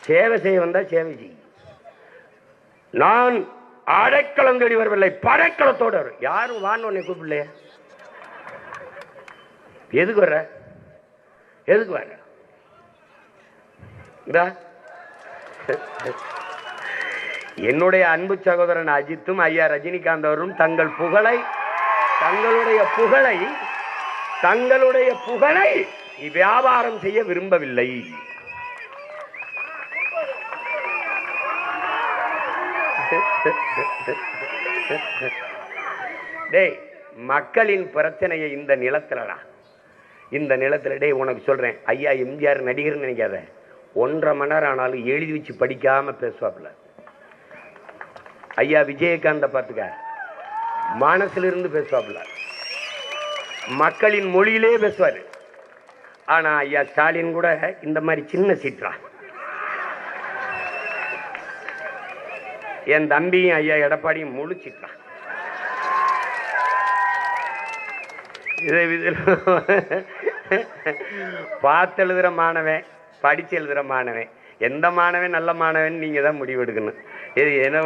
சேவை செய்ய வந்தா சேவை செய். நான் அடைக்கலம் தேடி வரவில்லை, படைக்கலத்தோடு வரும். யாரும் வான்னு உன்னை கூப்பிடலையே. எதுக்கு வர்ற? எதுக்கு வர்ற? என்னுடைய அன்பு சகோதரன் அஜித்தும் ஐயா ரஜினிகாந்த் அவரும் தங்களுடைய புகழை வியாபாரம் செய்ய விரும்பவில்லை. டேய், மக்களின் பிரச்சனையை இந்த நிலத்துல டேய் உனக்கு சொல்றேன், ஐயா எம்ஜிஆர் நடிகர்னு நினைக்காத. 1.5 மணி நேரம் ஆனாலும் எழுதி வச்சு படிக்காம பேசுவாப்ல. ஐயா விஜயகாந்த பார்த்துக்க, மனசுல இருந்து பேசுவாப்ல, மக்களின் மொழியிலே பேசுவாரு. ஆனா ஐயா ஸ்டாலின் கூட இந்த மாதிரி சின்ன சீற்றா. என் தம்பியும் ஐயா எடப்பாடியும் முழு சீற்றா. பார்த்து எழுதுற மாணவன், படிச்சு எழுதுற மாணவன், எந்த மாணவன் நல்ல மாணவன் நீங்க தான் முடிவெடுக்கணும். இது என்ன